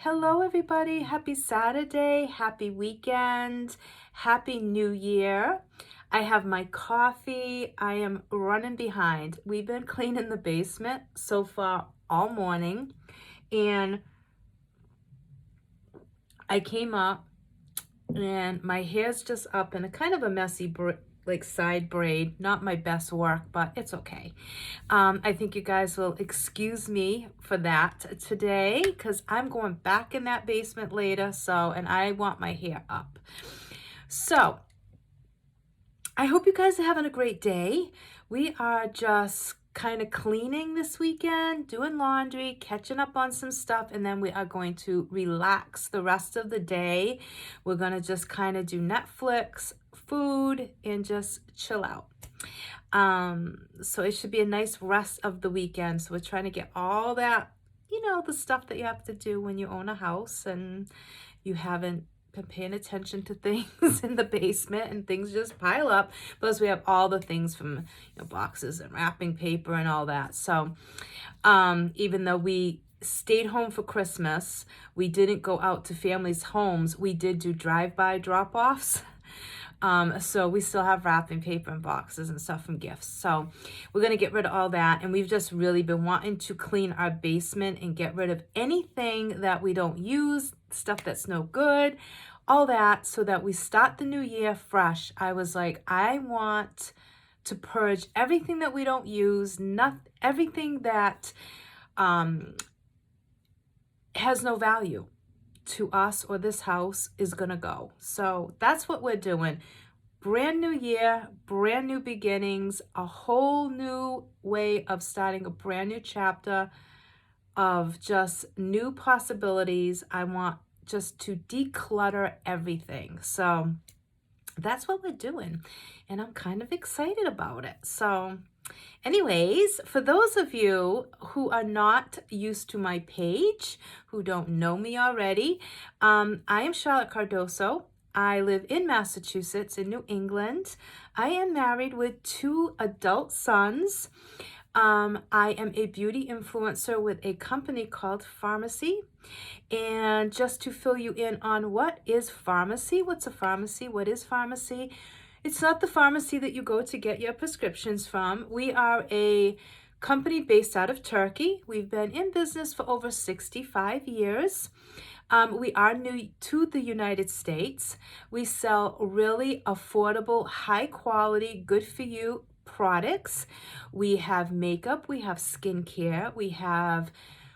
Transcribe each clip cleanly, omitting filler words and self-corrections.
Hello, everybody. Happy Saturday. Happy weekend. Happy New Year. I have my coffee. I am running behind. We've been cleaning the basement so far all morning, and I came up and my hair's just up in a kind of a messy like side braid. Not my best work, but it's okay. I think you guys will excuse me for that today because I'm going back in that basement later. And I want my hair up. So I hope you guys are having a great day. We are just kind of cleaning this weekend, doing laundry, catching up on some stuff, and then we are going to relax the rest of the day. We're going to just kind of do Netflix, food, and just chill out. So it should be a nice rest of the weekend. So we're trying to get all that, the stuff that you have to do when you own a house and you haven't been paying attention to things in the basement and things just pile up. Plus we have all the things from, boxes and wrapping paper and all that. So, even though we stayed home for Christmas, we didn't go out to families' homes. We did do drive-by drop-offs. So we still have wrapping paper and boxes and stuff from gifts. So we're going to get rid of all that. And we've just really been wanting to clean our basement and get rid of anything that we don't use, stuff that's no good, all that, so that we start the new year fresh. I was like, I want to purge everything that we don't use, everything that has no value to us or this house is gonna go. So that's what we're doing. Brand new year, brand new beginnings, a whole new way of starting a brand new chapter of just new possibilities. I want just to declutter everything. So that's what we're doing, and I'm kind of excited about it. So anyways, for those of you who are not used to my page, who don't know me already, I am Charlotte Cardoso. I live in Massachusetts, in New England. I am married with 2 adult sons. I am a beauty influencer with a company called Farmacy. And just to fill you in on what is Farmacy, what's a pharmacy, what is Farmacy? It's not the pharmacy that you go to get your prescriptions from. We are a company based out of Turkey. We've been in business for over 65 years. We are new to the United States. We sell really affordable, high quality, good for you products. We have makeup, we have skincare, we have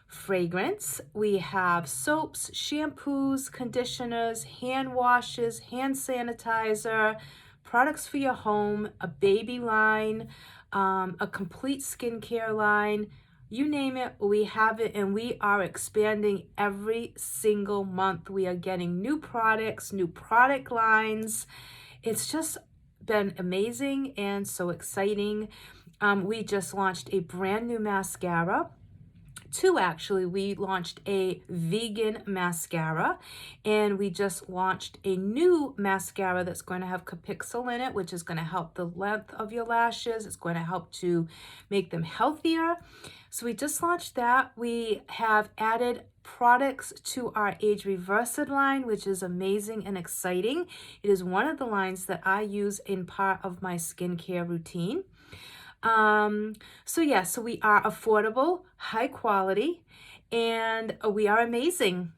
fragrance, we have soaps, shampoos, conditioners, hand washes, hand sanitizer, products for your home, a baby line, a complete skincare line. You name it, we have it, and we are expanding every single month. We are getting new products, new product lines. It's just been amazing and so exciting. We just launched a brand new mascara. 2 actually. We launched a vegan mascara, and we just launched a new mascara that's going to have Capixyl in it, which is going to help the length of your lashes. It's going to help to make them healthier. So we just launched that. We have added products to our Age Reversed line, which is amazing and exciting. It is one of the lines that I use in part of my skincare routine. So we are affordable, high quality, and we are amazing.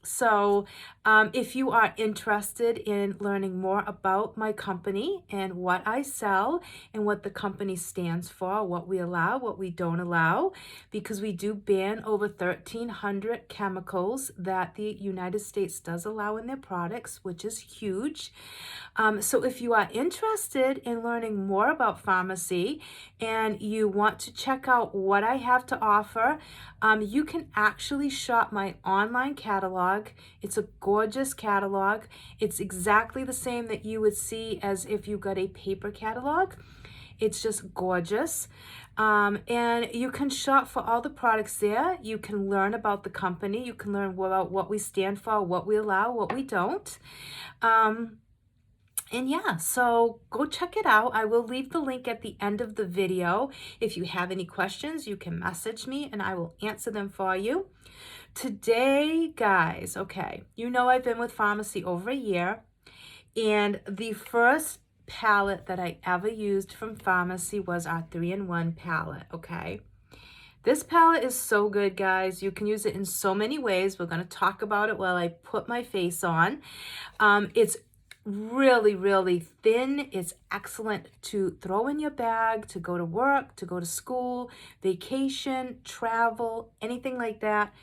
So if you are interested in learning more about my company and what I sell and what the company stands for, what we allow, what we don't allow, because we do ban over 1,300 chemicals that the United States does allow in their products, which is huge. So if you are interested in learning more about Farmacy and you want to check out what I have to offer, you can actually shop my online catalog. It's a gorgeous catalog. It's exactly the same that you would see as if you got a paper catalog. It's just gorgeous. And you can shop for all the products there. You can learn about the company. You can learn about what we stand for, what we allow, what we don't. And yeah, so go check it out. I will leave the link at the end of the video. If you have any questions, you can message me and I will answer them for you. Today, guys, okay, you know I've been with Farmacy over a year, and the first palette that I ever used from Farmacy was our 3-in-1 palette, okay? This palette is so good, guys. You can use it in so many ways. We're going to talk about it while I put my face on. It's really, really thin. It's excellent to throw in your bag, to go to work, to go to school, vacation, travel, anything like that.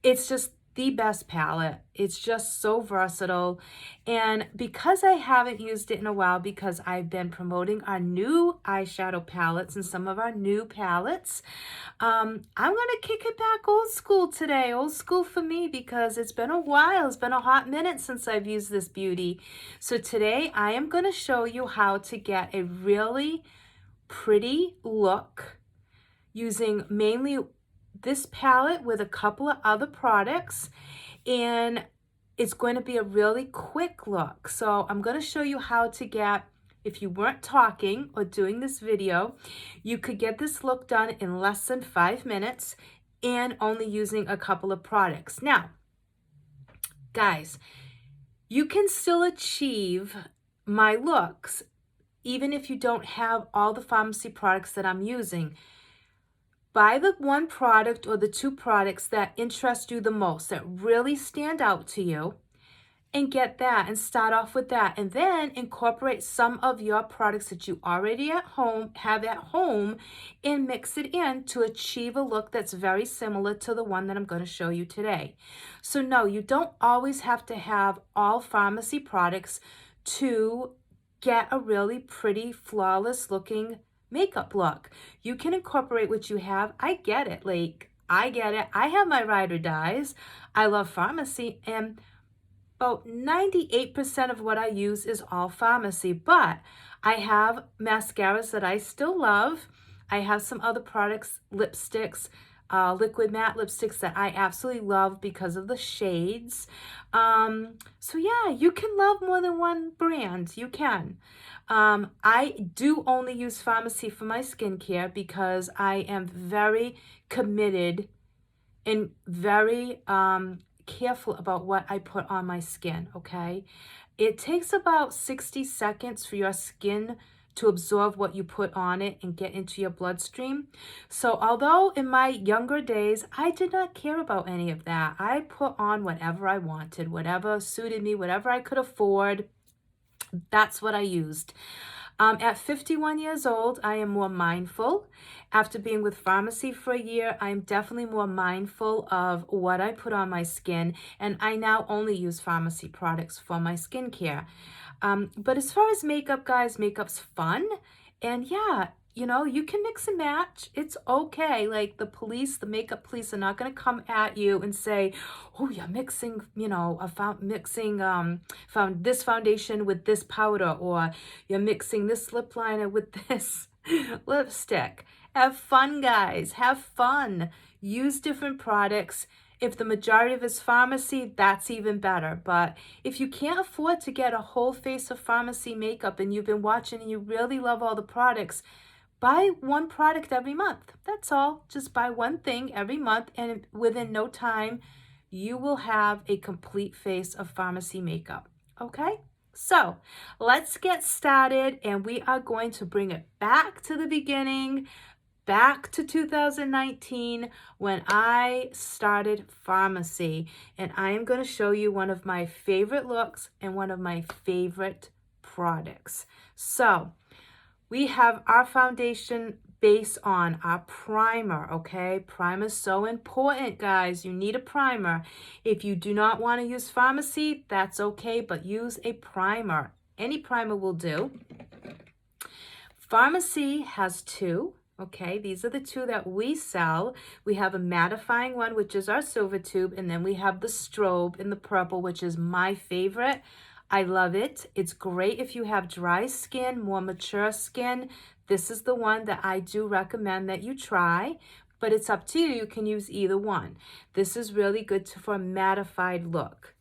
It's just the best palette. It's just so versatile. And because I haven't used it in a while, because I've been promoting our new eyeshadow palettes and some of our new palettes, I'm going to kick it back old school today. Old school for me because it's been a while. It's been a hot minute since I've used this beauty. So today I am going to show you how to get a really pretty look using mainly this palette with a couple of other products, and it's going to be a really quick look. So I'm going to show you how to get, if you weren't talking or doing this video, you could get this look done in less than 5 minutes and only using a couple of products. Now, guys, you can still achieve my looks even if you don't have all the Farmacy products that I'm using. Buy the one product or the two products that interest you the most, that really stand out to you, and get that and start off with that. And then incorporate some of your products that you already have at home and mix it in to achieve a look that's very similar to the one that I'm going to show you today. So no, you don't always have to have all Farmacy products to get a really pretty, flawless looking makeup look. You can incorporate what you have. I get it. Like, I get it. I have my ride or dies. I love Farmacy, and about 98% of what I use is all Farmacy, but I have mascaras that I still love. I have some other products, lipsticks, liquid matte lipsticks that I absolutely love because of the shades. So yeah, you can love more than one brand. You can. I do only use Farmacy for my skincare because I am very committed and very careful about what I put on my skin, okay? It takes about 60 seconds for your skin to absorb what you put on it and get into your bloodstream. So although in my younger days, I did not care about any of that. I put on whatever I wanted, whatever suited me, whatever I could afford. That's what I used. At 51 years old, I am more mindful. After being with Farmacy for a year, I'm definitely more mindful of what I put on my skin, and I now only use Farmacy products for my skincare. But as far as makeup, guys, makeup's fun. And yeah, you know, you can mix and match. It's okay. Like the makeup police are not going to come at you and say, oh, you're mixing, you know, found this foundation with this powder, or you're mixing this lip liner with this lipstick. Have fun, guys. Have fun. Use different products. If the majority of it's Farmacy, that's even better. But if you can't afford to get a whole face of Farmacy makeup and you've been watching and you really love all the products, buy one product every month. That's all. Just buy one thing every month, and within no time, you will have a complete face of Farmacy makeup. Okay? So let's get started, and we are going to bring it back to the beginning, back to 2019 when I started Farmacy, and I am going to show you one of my favorite looks and one of my favorite products. So we have our foundation base on, our primer, okay? Primer is so important, guys. You need a primer. If you do not want to use Farmacy, that's okay, but use a primer. Any primer will do. Farmacy has two. Okay, these are the two that we sell. We have a mattifying one, which is our silver tube, and then we have the strobe in the purple, which is my favorite. I love it. It's great if you have dry skin, more mature skin. This is the one that I do recommend that you try, but it's up to you. You can use either one. This is really good for a mattified look,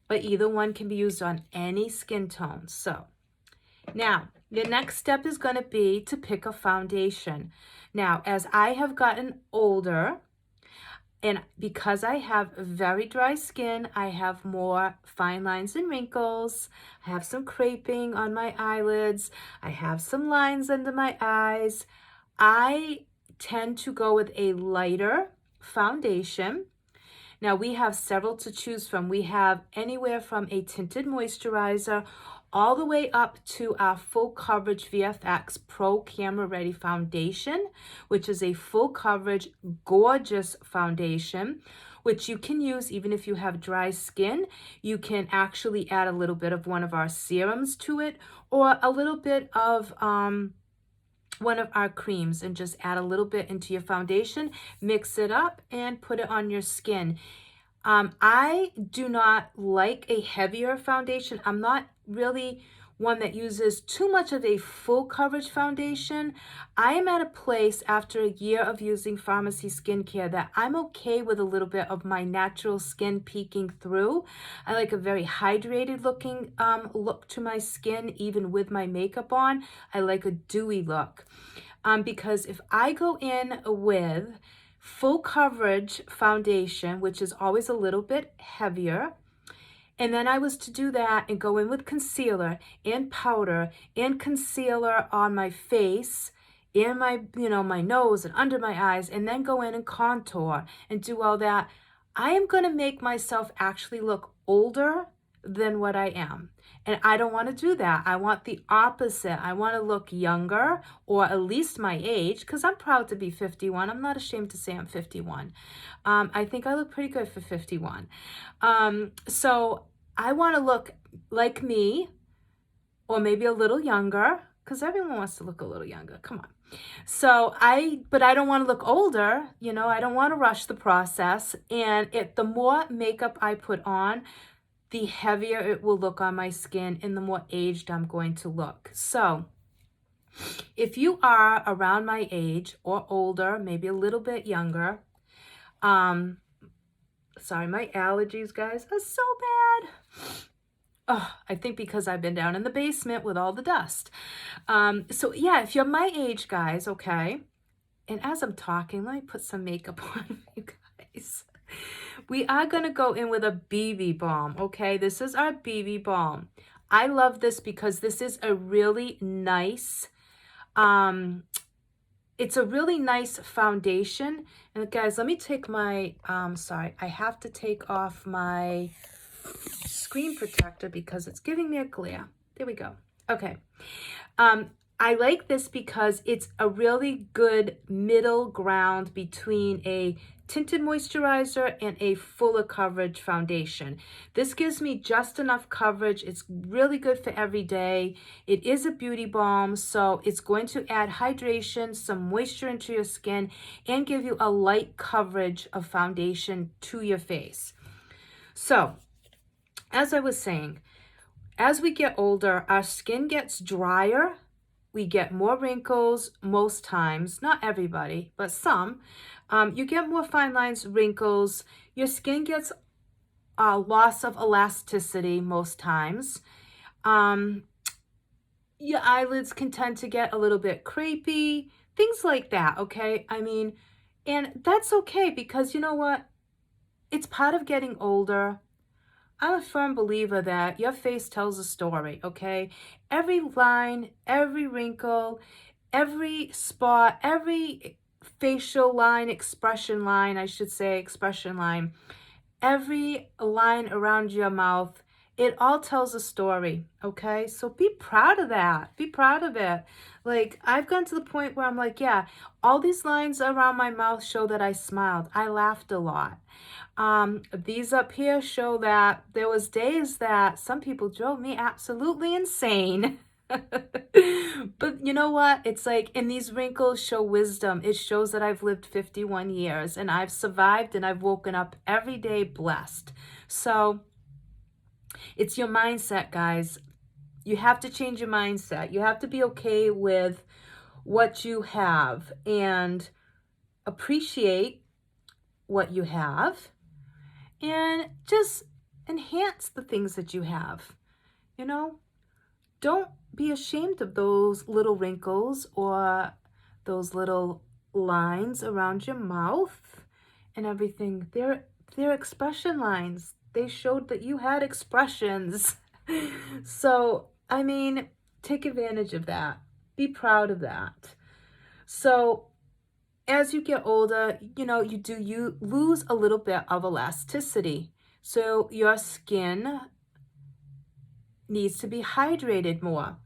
but either one can be used on any skin tone. So Now, your next step is going to be to pick a foundation. Now, as I have gotten older, and because I have very dry skin, I have more fine lines and wrinkles. I have some creping on my eyelids. I have some lines under my eyes. I tend to go with a lighter foundation. Now we have several to choose from. We have anywhere from a tinted moisturizer all the way up to our full coverage VFX Pro Camera Ready Foundation, which is a full coverage, gorgeous foundation, which you can use even if you have dry skin. You can actually add a little bit of one of our serums to it, or a little bit of one of our creams, and just add a little bit into your foundation, mix it up, and put it on your skin. I do not like a heavier foundation. I'm not really one that uses too much of a full coverage foundation. I am at a place after a year of using pharmacy skincare that I'm okay with a little bit of my natural skin peeking through. I like a very hydrated looking look to my skin, even with my makeup on. I like a dewy look. Because if I go in with full coverage foundation, which is always a little bit heavier, and then I was to do that and go in with concealer and powder and concealer on my face and my, my nose and under my eyes, and then go in and contour and do all that, I am going to make myself actually look older than what I am. And I don't want to do that. I want the opposite. I want to look younger, or at least my age, because I'm proud to be 51. I'm not ashamed to say I'm 51. I think I look pretty good for 51. So I want to look like me, or maybe a little younger, because everyone wants to look a little younger. Come on. But I don't want to look older. I don't want to rush the process. And the more makeup I put on, the heavier it will look on my skin and the more aged I'm going to look. So if you are around my age or older, maybe a little bit younger, sorry, my allergies, guys, are so bad. Oh, I think because I've been down in the basement with all the dust. So yeah, if you're my age, guys, okay, and as I'm talking, let me put some makeup on you guys. We are going to go in with a BB balm, okay? This is our BB balm. I love this because this is a really nice, it's a really nice foundation. And guys, let me take my, sorry, I have to take off my screen protector because it's giving me a glare. There we go. Okay. I like this because it's a really good middle ground between a tinted moisturizer and a fuller coverage foundation. This gives me just enough coverage. It's really good for every day. It is a beauty balm, so it's going to add hydration, some moisture into your skin, and give you a light coverage of foundation to your face. So, as I was saying, as we get older, our skin gets drier. We get more wrinkles most times, not everybody, but some. You get more fine lines, wrinkles. Your skin gets a loss of elasticity most times. Your eyelids can tend to get a little bit crepey, things like that, okay? And that's okay because you know what? It's part of getting older. I'm a firm believer that your face tells a story, okay? Every line, every wrinkle, every spot, every facial line, expression line, every line around your mouth, it all tells a story, okay? So be proud of that. Be proud of it. Like, I've gotten to the point where I'm like, yeah, all these lines around my mouth show that I smiled. I laughed a lot. These up here show that there was days that some people drove me absolutely insane. But you know what? It's like, and these wrinkles show wisdom. It shows that I've lived 51 years and I've survived and I've woken up every day blessed. So it's your mindset, guys. You have to change your mindset. You have to be okay with what you have and appreciate what you have and just enhance the things that you have. don't be ashamed of those little wrinkles or those little lines around your mouth and everything. They're expression lines. They showed that you had expressions. So, I mean, take advantage of that. Be proud of that. So, as you get older, you lose a little bit of elasticity. So, your skin needs to be hydrated more.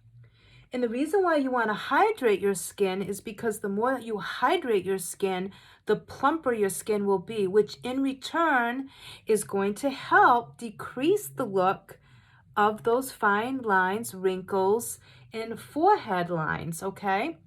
And the reason why you want to hydrate your skin is because the more that you hydrate your skin, the plumper your skin will be, which in return is going to help decrease the look of those fine lines, wrinkles, and forehead lines, okay?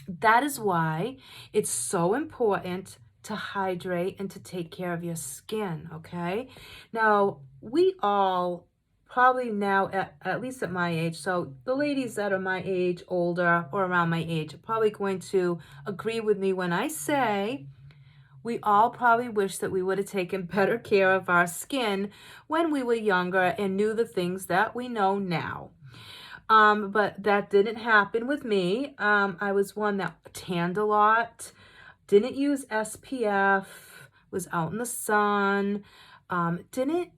That is why it's so important to hydrate and to take care of your skin, okay? Now, we all probably now, at least at my age, so the ladies that are my age, older, or around my age, are probably going to agree with me when I say we all probably wish that we would have taken better care of our skin when we were younger and knew the things that we know now. But that didn't happen with me. I was one that tanned a lot, didn't use SPF, was out in the sun, didn't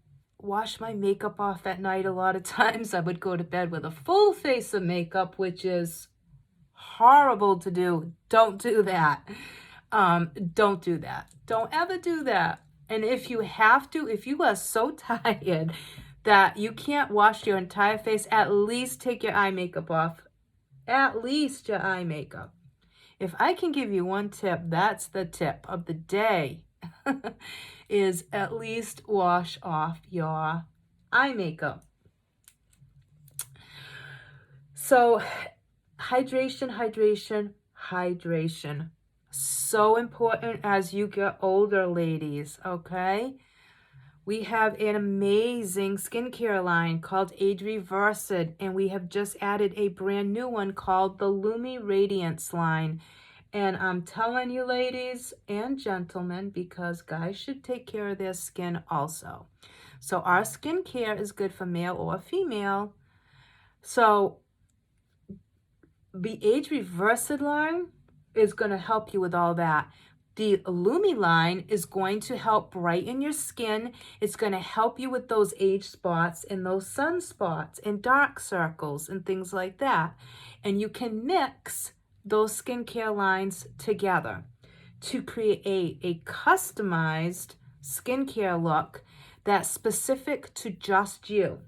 wash my makeup off at night a lot of times. I would go to bed with a full face of makeup, which is horrible to do. Don't do that. Don't do that. Don't ever do that. And if you have to, if you are so tired that you can't wash your entire face, at least take your eye makeup off. At least your eye makeup. If I can give you one tip, that's the tip of the day, is at least wash off your eye makeup. So hydration, hydration, hydration. So important as you get older, ladies, okay? We have an amazing skincare line called Age Reversed, and we have just added a brand new one called the Lumi Radiance line. And I'm telling you, ladies and gentlemen, because guys should take care of their skin also. So our skincare is good for male or female. So the Age Reversed line is going to help you with all that. The Lumi line is going to help brighten your skin. It's going to help you with those age spots and those sunspots and dark circles and things like that. And you can mix those skincare lines together to create a customized skincare look that's specific to just you.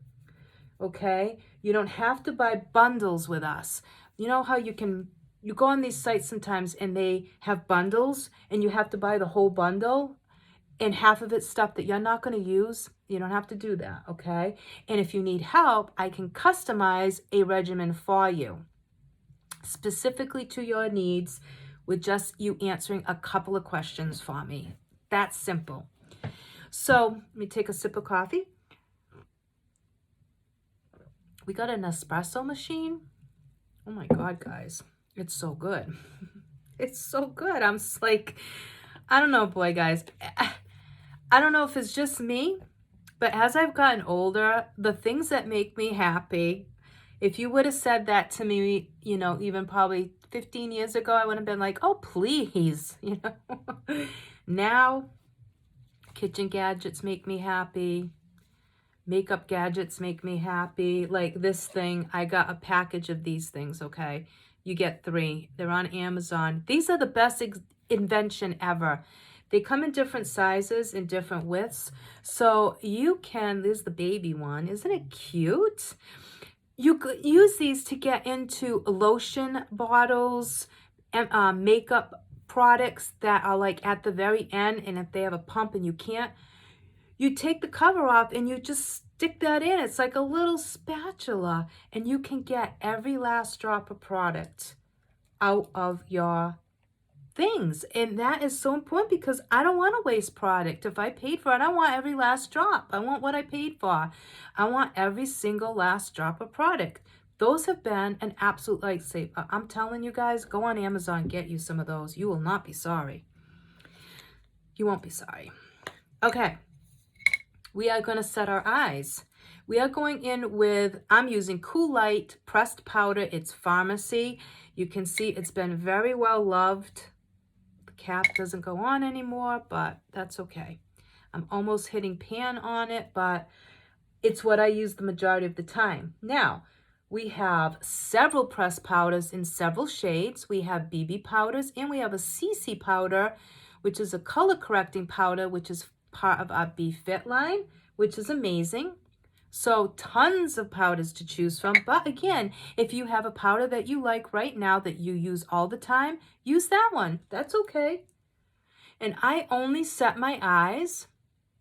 Okay? You don't have to buy bundles with us. You know how you go on these sites sometimes and they have bundles and you have to buy the whole bundle and half of it's stuff that you're not going to use? You don't have to do that, okay? And if you need help, I can customize a regimen for you specifically to your needs with just you answering a couple of questions for me. That's simple. So let me take a sip of coffee. We got an espresso machine. Oh my God, guys. It's so good. It's so good. I'm just like, I don't know, boy, guys. I don't know if it's just me, but as I've gotten older, the things that make me happy, if you would have said that to me, even probably 15 years ago, I would have been like, oh, please, Now, kitchen gadgets make me happy. Makeup gadgets make me happy. Like this thing, I got a package of these things, okay? You get 3. They're on Amazon. These are the best invention ever. They come in different sizes and different widths. So you can, there's the baby one. Isn't it cute? You could use these to get into lotion bottles and makeup products that are like at the very end. And if they have a pump and you can't, you take the cover off and you just stick that in. It's like a little spatula and you can get every last drop of product out of your things. And that is so important because I don't want to waste product. If I paid for it, I want every last drop. I want what I paid for. I want every single last drop of product. Those have been an absolute lifesaver. I'm telling you guys, go on Amazon, get you some of those. You will not be sorry. You won't be sorry. Okay. We are going to set our eyes. We are going in with, I'm using Cool Light pressed powder. It's Pharmacy. You can see it's been very well loved. The cap doesn't go on anymore, but that's okay. I'm almost hitting pan on it, but it's what I use the majority of the time. Now, we have several pressed powders in several shades. We have BB powders and we have a CC powder, which is a color correcting powder, which is part of our BFit line, which is amazing. So tons of powders to choose from. But again, if you have a powder that you like right now that you use all the time, use that one. That's okay. And I only set my eyes,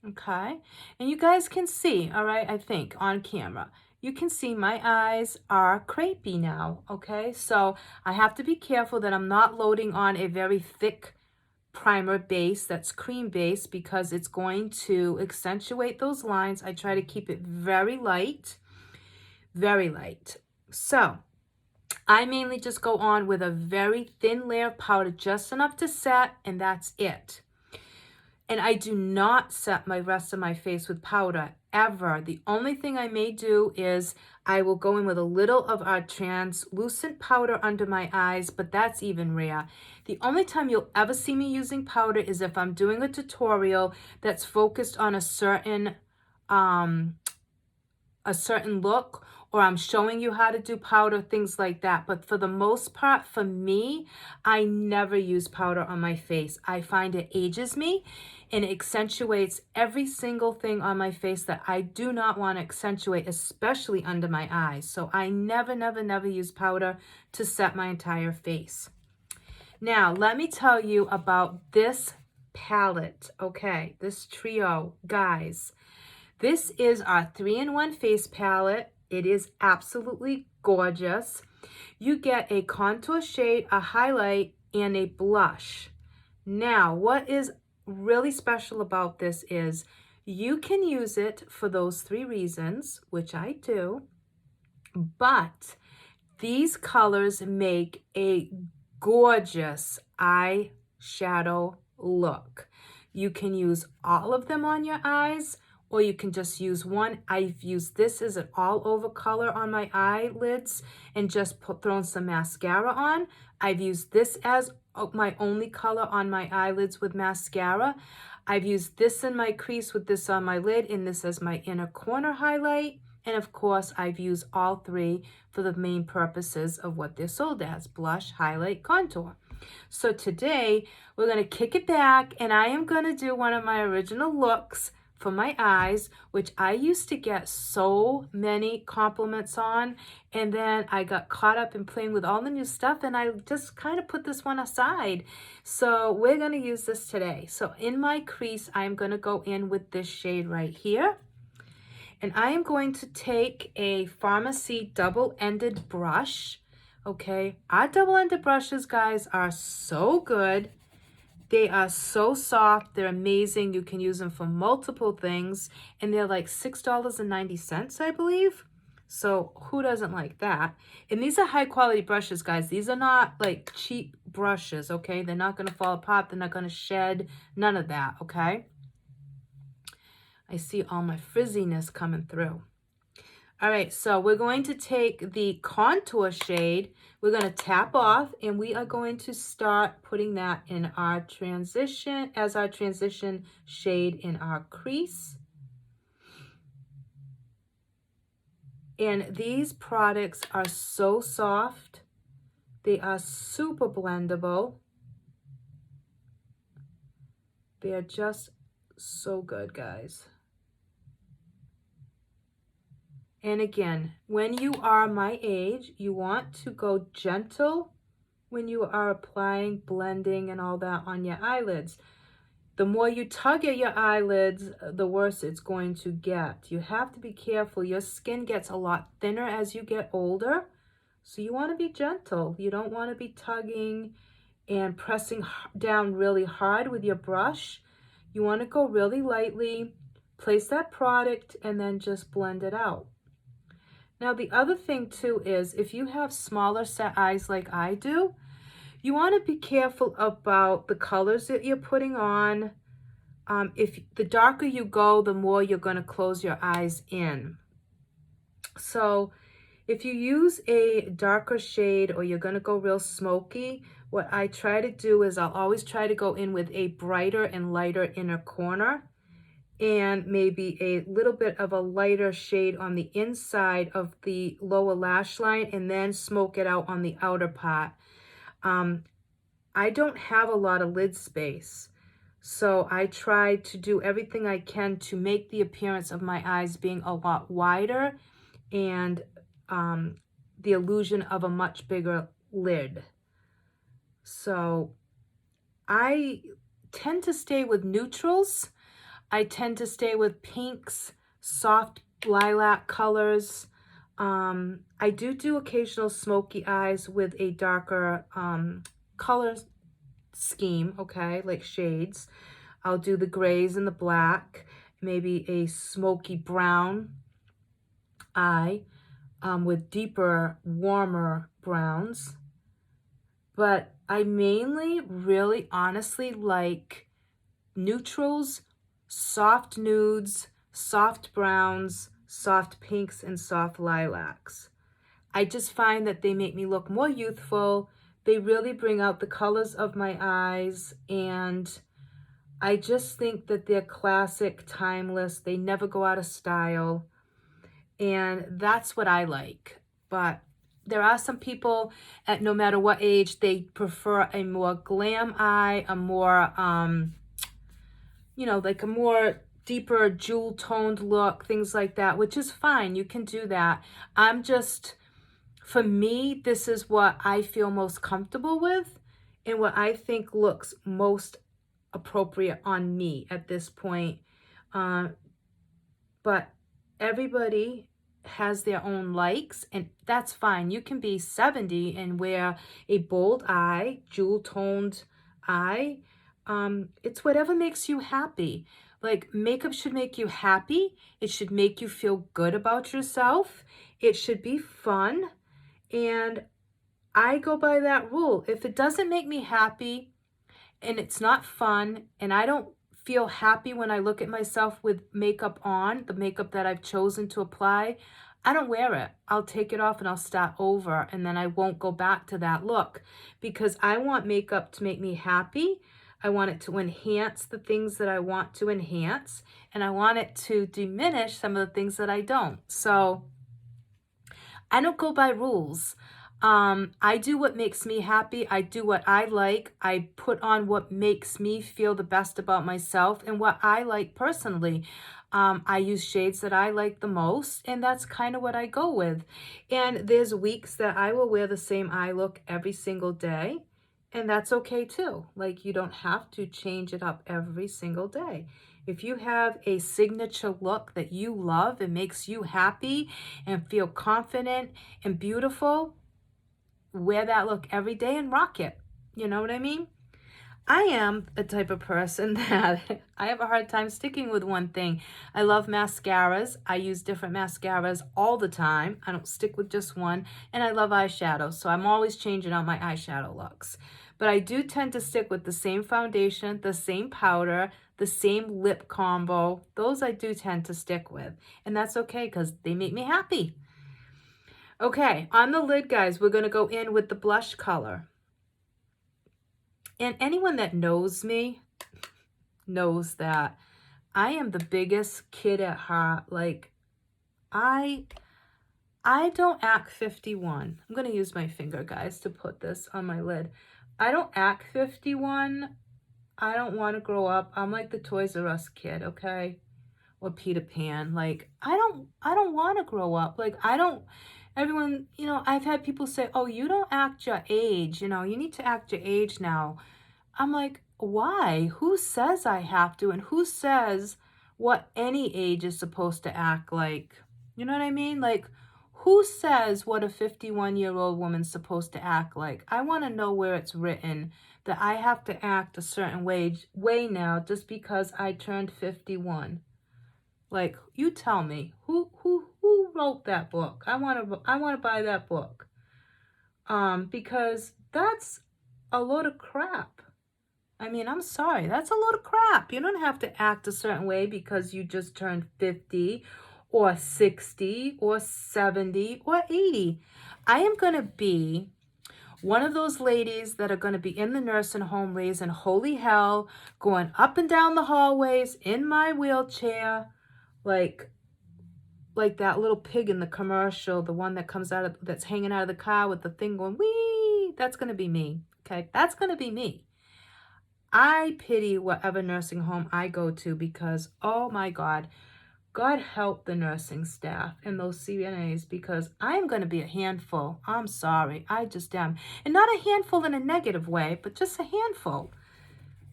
okay? And you guys can see, all right, I think on camera. You can see my eyes are crepey now, okay? So I have to be careful that I'm not loading on a very thick primer base that's cream based because it's going to accentuate those lines. I try to keep it very light, very light. So I mainly just go on with a very thin layer of powder, just enough to set, and that's it. And I do not set my rest of my face with powder, ever. The only thing I may do is I will go in with a little of our translucent powder under my eyes, but that's even rare. The only time you'll ever see me using powder is if I'm doing a tutorial that's focused on a certain look, or I'm showing you how to do powder, things like that. But for the most part, for me, I never use powder on my face. I find it ages me and it accentuates every single thing on my face that I do not want to accentuate, especially under my eyes. So I never, never, never use powder to set my entire face. Now, let me tell you about this palette, okay? This trio, guys. This is our 3-in-1 face palette. It is absolutely gorgeous. You get a contour shade, a highlight, and a blush. Now, what is really special about this is you can use it for those 3 reasons, which I do, but these colors make a gorgeous eyeshadow look. You can use all of them on your eyes, or you can just use one. I've used this as an all over color on my eyelids and just thrown some mascara on. I've used this as my only color on my eyelids with mascara. I've used this in my crease with this on my lid and this as my inner corner highlight. And of course, I've used all 3 for the main purposes of what they're sold as: blush, highlight, contour. So today, we're going to kick it back and I am going to do one of my original looks for my eyes, which I used to get so many compliments on, and then I got caught up in playing with all the new stuff and I just kind of put this one aside. So we're going to use this today. So in my crease, I'm going to go in with this shade right here. And I am going to take a Pharmacy double-ended brush, okay? Our double-ended brushes, guys, are so good. They are so soft. They're amazing. You can use them for multiple things. And they're like $6.90, I believe. So who doesn't like that? And these are high quality brushes, guys. These are not like cheap brushes, okay? They're not going to fall apart. They're not going to shed. None of that, okay? I see all my frizziness coming through. All right, so we're going to take the contour shade, we're going to tap off, and we are going to start putting that in our transition, as our transition shade in our crease. And these products are so soft. They are super blendable. They are just so good, guys. And again, when you are my age, you want to go gentle when you are applying, blending, and all that on your eyelids. The more you tug at your eyelids, the worse it's going to get. You have to be careful. Your skin gets a lot thinner as you get older. So you want to be gentle. You don't want to be tugging and pressing down really hard with your brush. You want to go really lightly, place that product, and then just blend it out. Now, the other thing too is if you have smaller set eyes like I do, you want to be careful about the colors that you're putting on. If the darker you go, the more you're going to close your eyes in. So if you use a darker shade or you're going to go real smoky, what I try to do is I'll always try to go in with a brighter and lighter inner corner and maybe a little bit of a lighter shade on the inside of the lower lash line and then smoke it out on the outer part. Um, I don't have a lot of lid space, so I try to do everything I can to make the appearance of my eyes being a lot wider and um, the illusion of a much bigger lid. So I tend to stay with neutrals. I tend to stay with pinks, soft lilac colors. I do occasional smoky eyes with a darker color scheme, okay, like shades. I'll do the grays and the black, maybe a smoky brown eye with deeper, warmer browns. But I mainly, really, honestly like neutrals, soft nudes, soft browns, soft pinks, and soft lilacs. I just find that they make me look more youthful. They really bring out the colors of my eyes, and I just think that they're classic, timeless. They never go out of style, and that's what I like. But there are some people at no matter what age, they prefer a more glam eye, a more like a more deeper jewel toned look, things like that, which is fine. You can do that. For me, this is what I feel most comfortable with and what I think looks most appropriate on me at this point. But everybody has their own likes, and that's fine. You can be 70 and wear a bold eye, jewel toned eye. It's whatever makes you happy. Like, makeup should make you happy. It should make you feel good about yourself. It should be fun. And I go by that rule. If it doesn't make me happy and it's not fun and I don't feel happy when I look at myself with makeup on, the makeup that I've chosen to apply, I don't wear it. I'll take it off and I'll start over, and then I won't go back to that look because I want makeup to make me happy. I want it to enhance the things that I want to enhance, and I want it to diminish some of the things that I don't. So I don't go by rules. I do what makes me happy. I do what I like. I put on what makes me feel the best about myself and what I like personally. I use shades that I like the most, and that's kind of what I go with. And there's weeks that I will wear the same eye look every single day, and that's okay too. Like, you don't have to change it up every single day. If you have a signature look that you love and makes you happy and feel confident and beautiful, wear that look every day and rock it. You know what I mean? I am the type of person that I have a hard time sticking with one thing. I love mascaras. I use different mascaras all the time. I don't stick with just one. And I love eyeshadow, so I'm always changing out my eyeshadow looks. But I do tend to stick with the same foundation, the same powder, the same lip combo. Those I do tend to stick with. And that's okay because they make me happy. Okay, on the lid, guys, we're going to go in with the blush color. And anyone that knows me knows that I am the biggest kid at heart. Like, I don't act 51. I'm going to use my finger, guys, to put this on my lid. I don't act 51. I don't want to grow up. I'm like the Toys R Us kid, okay? Or Peter Pan. Like, I don't want to grow up. Like, everyone, I've had people say, oh, you don't act your age. You need to act your age now. I'm like, why? Who says I have to? And who says what any age is supposed to act like? You know what I mean? Like, who says what a 51-year-old woman's supposed to act like? I want to know where it's written that I have to act a certain way now just because I turned 51. Like, you tell me, who wrote that book? I want to buy that book. Because that's a load of crap. I mean, I'm sorry, that's a load of crap. You don't have to act a certain way because you just turned 50 or 60 or 70 or 80. I am going to be one of those ladies that are going to be in the nursing home raising holy hell, going up and down the hallways in my wheelchair, like that little pig in the commercial, the one that comes out of, that's hanging out of the car with the thing going, wee, that's going to be me. Okay, that's going to be me. I pity whatever nursing home I go to because, oh my God, God help the nursing staff and those CNAs because I am going to be a handful. I'm sorry. I just am. And not a handful in a negative way, but just a handful.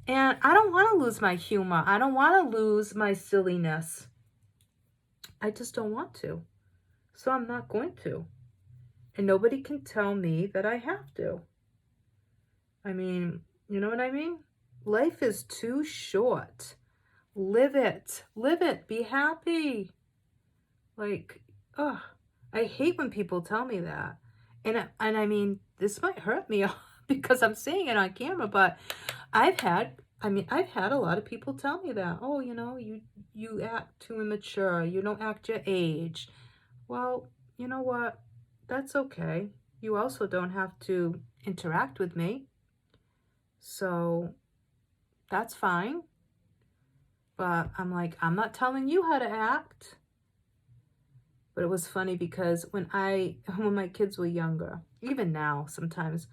And I don't want to lose my humor. I don't want to lose my silliness. I just don't want to. So I'm not going to. And nobody can tell me that I have to. I mean, you know what I mean? Life is too short. Live it. Live it. Be happy. Like, oh, I hate when people tell me that. And I mean, this might hurt me because I'm saying it on camera, but I've had a lot of people tell me that. Oh, you know, you act too immature. You don't act your age. Well, you know what? That's okay. You also don't have to interact with me. So that's fine. But I'm like, I'm not telling you how to act. But it was funny because when my kids were younger, even now, sometimes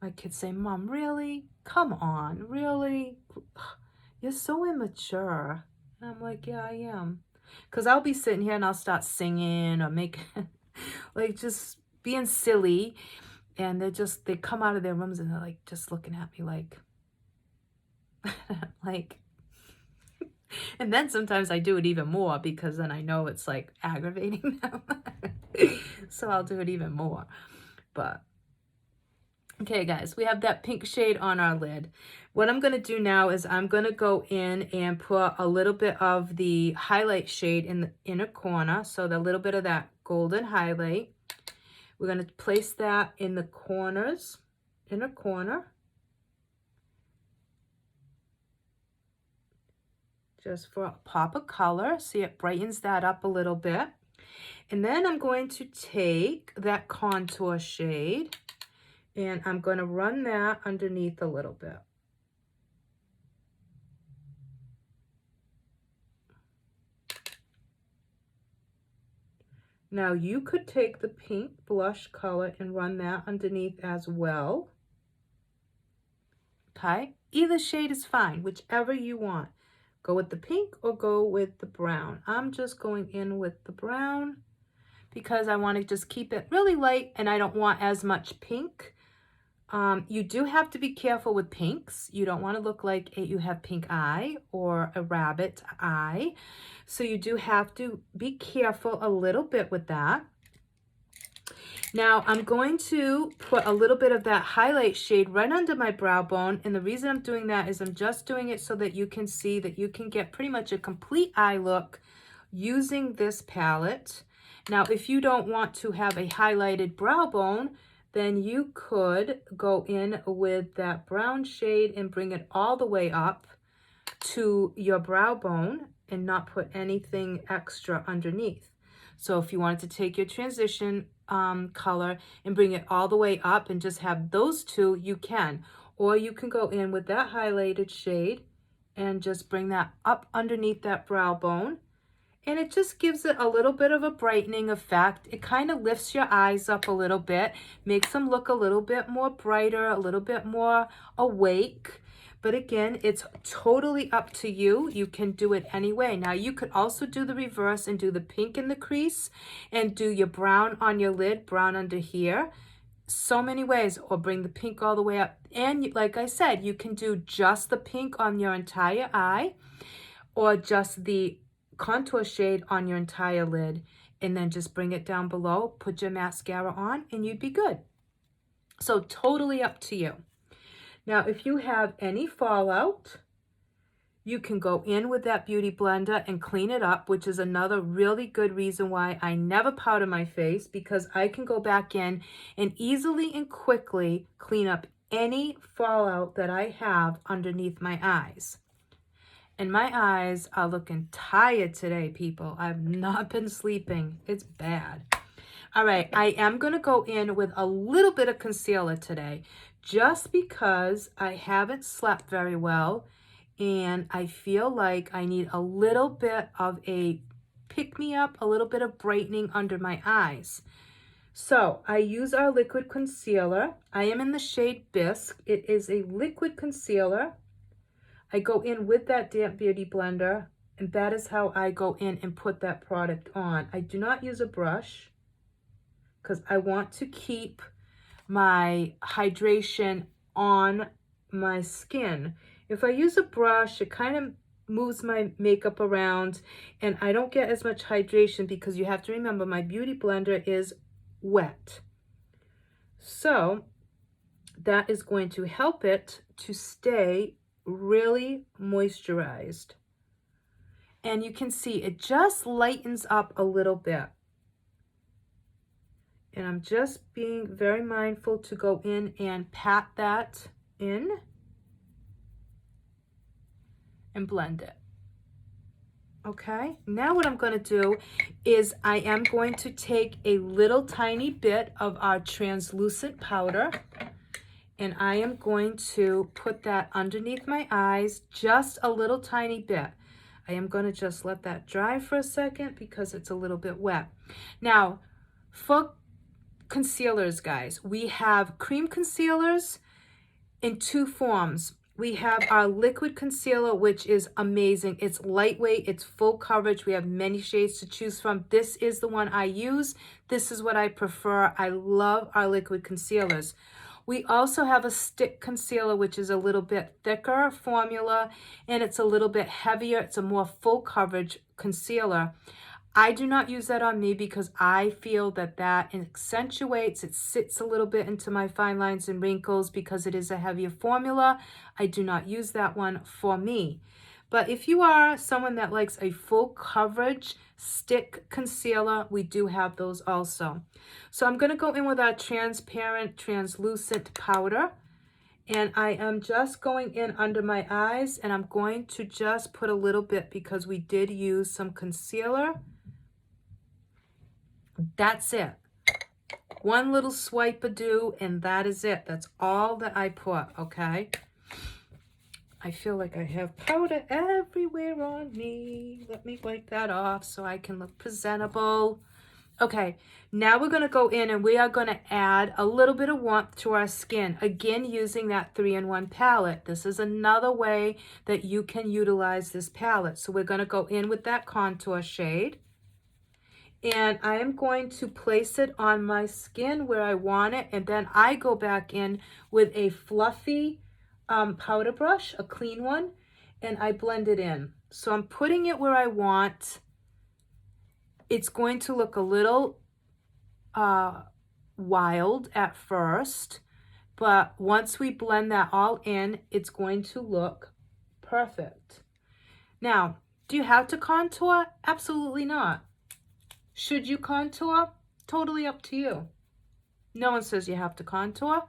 my kids say, Mom, really? Come on, really? You're so immature. And I'm like, yeah, I am. Because I'll be sitting here and I'll start singing or making, like just being silly. And they come out of their rooms and they're like, just looking at me like, like, and then sometimes I do it even more because then I know it's like aggravating them. So I'll do it even more. But okay, guys, we have that pink shade on our lid. What I'm going to do now is I'm going to go in and put a little bit of the highlight shade in the inner corner. So the little bit of that golden highlight. We're going to place that in the corners, inner corner. Just for a pop of color. See, it brightens that up a little bit. And then I'm going to take that contour shade and I'm going to run that underneath a little bit. Now you could take the pink blush color and run that underneath as well. Okay, either shade is fine, whichever you want. Go with the pink or go with the brown. I'm just going in with the brown because I want to just keep it really light and I don't want as much pink. You do have to be careful with pinks. You don't want to look like you have pink eye or a rabbit eye. So you do have to be careful a little bit with that. Now I'm going to put a little bit of that highlight shade right under my brow bone. And the reason I'm doing that is I'm just doing it so that you can see that you can get pretty much a complete eye look using this palette. Now, if you don't want to have a highlighted brow bone, then you could go in with that brown shade and bring it all the way up to your brow bone and not put anything extra underneath. So if you wanted to take your transition color and bring it all the way up and just have those two, you can. Or you can go in with that highlighted shade and just bring that up underneath that brow bone. And it just gives it a little bit of a brightening effect. It kind of lifts your eyes up a little bit, makes them look a little bit more brighter, a little bit more awake. But again, it's totally up to you. You can do it anyway. Now, you could also do the reverse and do the pink in the crease and do your brown on your lid, brown under here. So many ways, or bring the pink all the way up. And like I said, you can do just the pink on your entire eye or just the contour shade on your entire lid and then just bring it down below, put your mascara on, and you'd be good. So totally up to you. Now, if you have any fallout, you can go in with that Beauty Blender and clean it up, which is another really good reason why I never powder my face, because I can go back in and easily and quickly clean up any fallout that I have underneath my eyes. And my eyes are looking tired today, people. I've not been sleeping. It's bad. All right, I am going to go in with a little bit of concealer today just because I haven't slept very well and I feel like I need a little bit of a pick-me-up, a little bit of brightening under my eyes. So I use our liquid concealer. I am in the shade Bisque. It is a liquid concealer. I go in with that Damp Beauty blender, and that is how I go in and put that product on. I do not use a brush because I want to keep my hydration on my skin. If I use a brush, it kind of moves my makeup around and I don't get as much hydration because you have to remember my beauty blender is wet. So that is going to help it to stay really moisturized. And you can see it just lightens up a little bit. And I'm just being very mindful to go in and pat that in and blend it. Okay, now what I'm going to do is I am going to take a little tiny bit of our translucent powder and I am going to put that underneath my eyes, just a little tiny bit. I am going to just let that dry for a second because it's a little bit wet. Now, for concealers, guys, we have cream concealers in two forms. We have our liquid concealer, which is amazing. It's lightweight, it's full coverage. We have many shades to choose from. This is the one I use. This is what I prefer. I love our liquid concealers. We also have a stick concealer, which is a little bit thicker formula, and it's a little bit heavier. It's a more full coverage concealer. I do not use that on me because I feel that that accentuates, it sits a little bit into my fine lines and wrinkles because it is a heavier formula. I do not use that one for me. But if you are someone that likes a full coverage stick concealer, we do have those also. So I'm going to go in with our transparent, translucent powder. And I am just going in under my eyes and I'm going to just put a little bit because we did use some concealer. That's it. One little swipe-a-do and that is it. That's all that I put, okay? I feel like I have powder everywhere on me. Let me wipe that off so I can look presentable. Okay, now we're going to go in and we are going to add a little bit of warmth to our skin. Again, using that 3-in-1 palette. This is another way that you can utilize this palette. So we're going to go in with that contour shade. And I am going to place it on my skin where I want it. And then I go back in with a fluffy powder brush, a clean one, and I blend it in. So I'm putting it where I want. It's going to look a little wild at first, but once we blend that all in, it's going to look perfect. Now, do you have to contour? Absolutely not. Should you contour? Totally up to you. No one says you have to contour.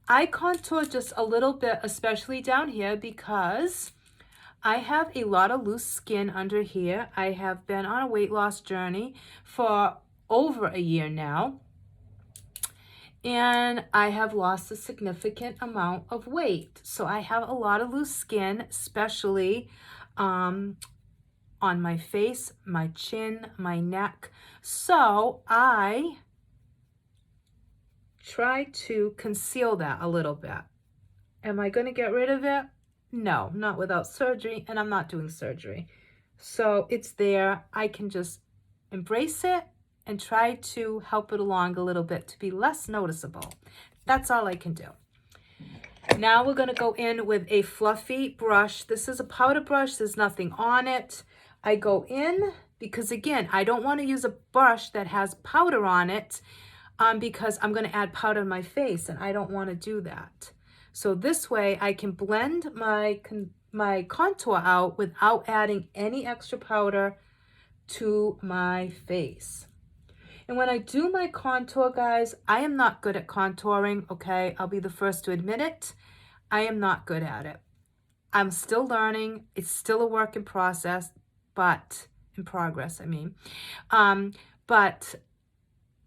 I contour just a little bit, especially down here, because I have a lot of loose skin under here. I have been on a weight loss journey for over a year now. And I have lost a significant amount of weight. So I have a lot of loose skin, especially on my face, my chin, my neck. So I try to conceal that a little bit. Am I going to get rid of it? No, not without surgery, and I'm not doing surgery. So it's there. I can just embrace it and try to help it along a little bit to be less noticeable. That's all I can do. Now we're going to go in with a fluffy brush. This is a powder brush. There's nothing on it. I go in because, again, I don't want to use a brush that has powder on it because I'm going to add powder to my face, and I don't want to do that. So this way I can blend my contour out without adding any extra powder to my face. And when I do my contour, guys, I am not good at contouring, okay? I'll be the first to admit it. I am not good at it. I'm still learning. It's still a work in progress, I mean. But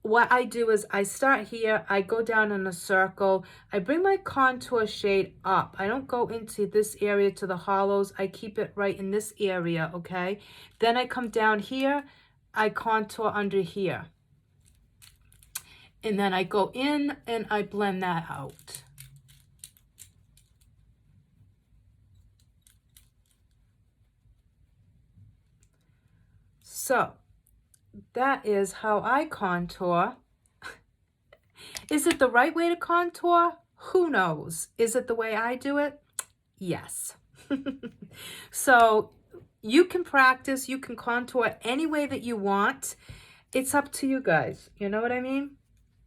what I do is I start here, I go down in a circle, I bring my contour shade up. I don't go into this area to the hollows. I keep it right in this area, okay? Then I come down here, I contour under here. And then I go in and I blend that out. So that is how I contour. Is it the right way to contour? Who knows? Is it the way I do it? Yes. So you can practice, you can contour any way that you want. It's up to you guys. You know what I mean?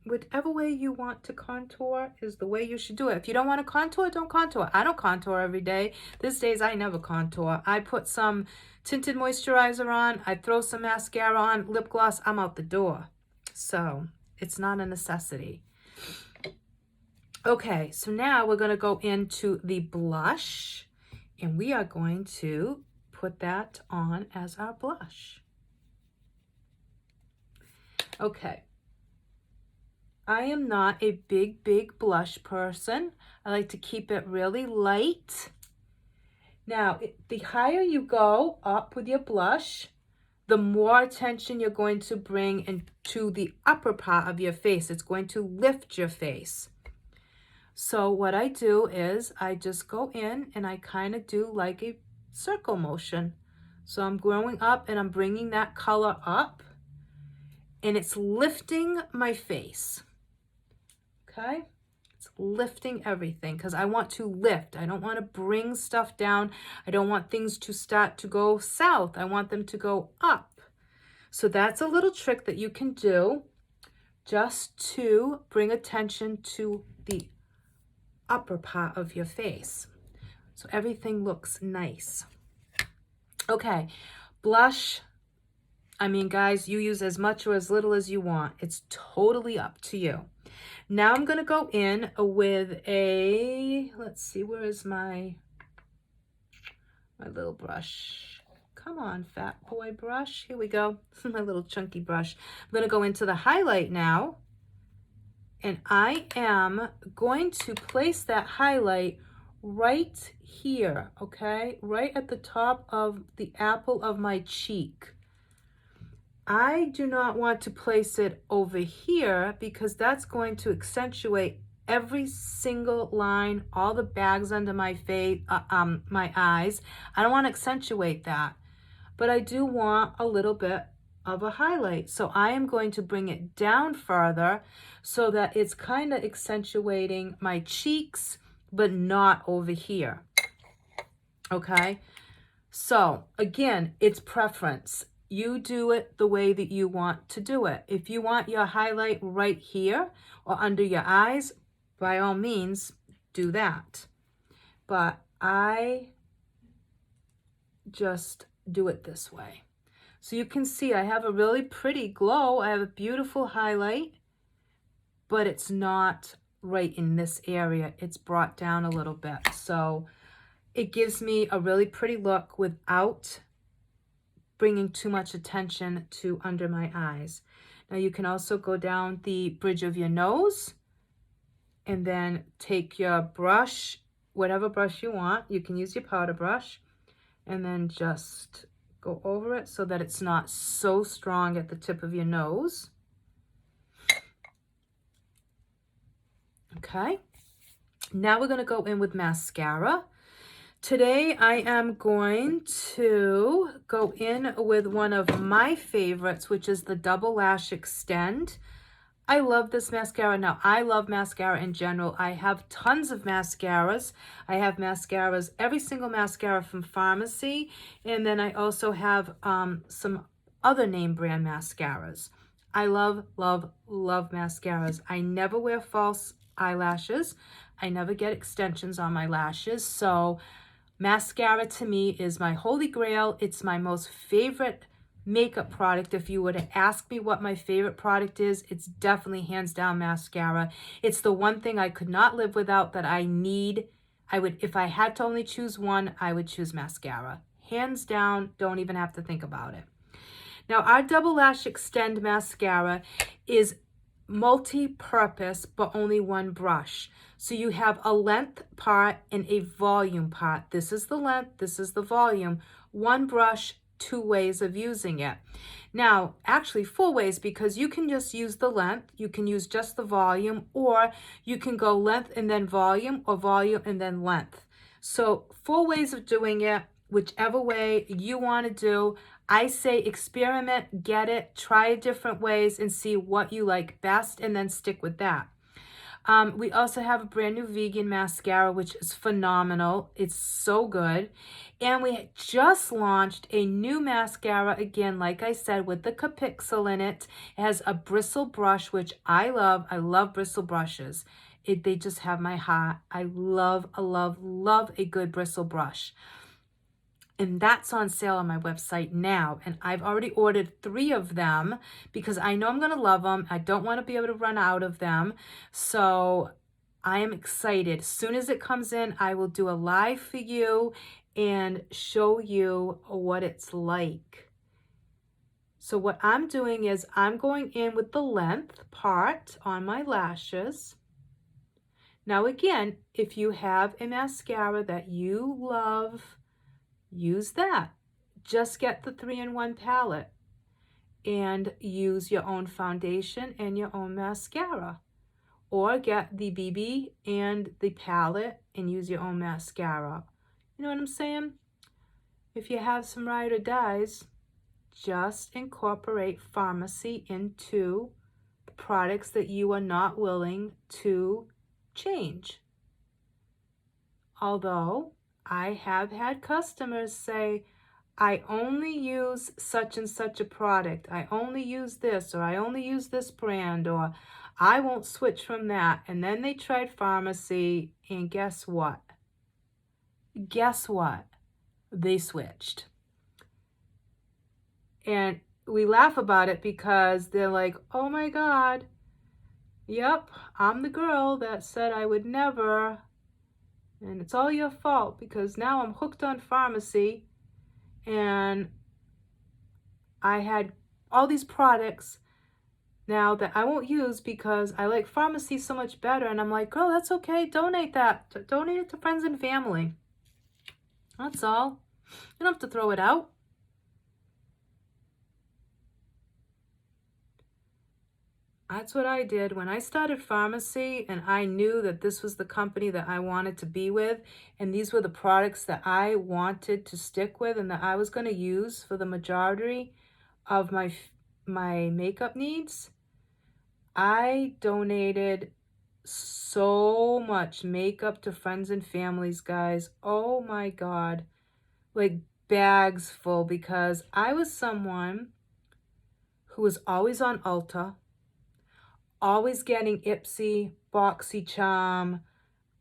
Whatever way you want to contour is the way you should do it. If you don't want to contour, don't contour. I don't contour every day. These days I never contour. I put some tinted moisturizer on, I throw some mascara on, lip gloss, I'm out the door. So it's not a necessity. Okay, so now we're going to go into the blush, and we are going to put that on as our blush. Okay. I am not a big blush person. I like to keep it really light. Now, the higher you go up with your blush, the more attention you're going to bring into the upper part of your face. It's going to lift your face. So what I do is I just go in and I kind of do like a circle motion. So I'm growing up and I'm bringing that color up, and it's lifting my face. Okay? It's lifting everything because I want to lift. I don't want to bring stuff down. I don't want things to start to go south. I want them to go up. So that's a little trick that you can do just to bring attention to the upper part of your face. So everything looks nice. Okay, blush. I mean, guys, you use as much or as little as you want. It's totally up to you. Now I'm going to go in with a, let's see, where is my little brush? Come on, fat boy brush. Here we go. My little chunky brush. I'm going to go into the highlight now. And I am going to place that highlight right here, okay? Right at the top of the apple of my cheek. I do not want to place it over here because that's going to accentuate every single line, all the bags under my face, my eyes. I don't want to accentuate that, but I do want a little bit of a highlight. So I am going to bring it down further so that it's kind of accentuating my cheeks, but not over here. Okay. So again, it's preference. You do it the way that you want to do it. If you want your highlight right here or under your eyes, by all means, do that. But I just do it this way. So you can see I have a really pretty glow. I have a beautiful highlight, but it's not right in this area. It's brought down a little bit. So it gives me a really pretty look without bringing too much attention to under my eyes. Now you can also go down the bridge of your nose and then take your brush, whatever brush you want. You can use your powder brush and then just go over it so that it's not so strong at the tip of your nose. Okay. Now we're going to go in with mascara. Today I am going to go in with one of my favorites, which is the Double Lash Extend. I love this mascara. Now, I love mascara in general. I have tons of mascaras. I have mascaras, every single mascara from Pharmacy, and then I also have some other name brand mascaras. I love mascaras. I never wear false eyelashes. I never get extensions on my lashes, so mascara to me is my holy grail. It's my most favorite makeup product. If you were to ask me what my favorite product is, it's definitely hands down mascara. It's the one thing I could not live without, that I if I had to only choose one, I would choose mascara. Hands down, don't even have to think about it. Now, our Double Lash Extend Mascara is multi-purpose, but only one brush. So you have a length part and a volume part. This is the length, this is the volume. One brush, two ways of using it. Now, actually 4 ways, because you can just use the length, you can use just the volume, or you can go length and then volume, or volume and then length. So 4 ways of doing it, whichever way you want to do. I say experiment, get it, try different ways and see what you like best and then stick with that. We also have a brand new vegan mascara, which is phenomenal. It's so good. And we just launched a new mascara, again, like I said, with the Capixel in it. It has a bristle brush, which I love. I love bristle brushes. They just have my heart. I love a good bristle brush. And that's on sale on my website now. And I've already ordered 3 of them because I know I'm going to love them. I don't want to be able to run out of them. So I am excited. As soon as it comes in, I will do a live for you and show you what it's like. So what I'm doing is I'm going in with the length part on my lashes. Now again, if you have a mascara that you love, use that. Just get the 3-in-1 palette and use your own foundation and your own mascara. Or get the BB and the palette and use your own mascara. You know what I'm saying? If you have some ride or dies, just incorporate pharmacy into the products that you are not willing to change. Although I have had customers say, I only use such and such a product. I only use this, or I only use this brand, or I won't switch from that. And then they tried pharmacy, and guess what? Guess what? They switched. And we laugh about it because they're like, oh my God, yep, I'm the girl that said I would never. And it's all your fault because now I'm hooked on pharmacy and I had all these products now that I won't use because I like pharmacy so much better. And I'm like, girl, that's okay. Donate that. Donate it to friends and family. That's all. You don't have to throw it out. That's what I did when I started pharmacy, and I knew that this was the company that I wanted to be with, and these were the products that I wanted to stick with and that I was going to use for the majority of my makeup needs. I donated so much makeup to friends and families, guys. Oh my God. Like bags full, because I was someone who was always on Ulta, always getting Ipsy, BoxyCharm,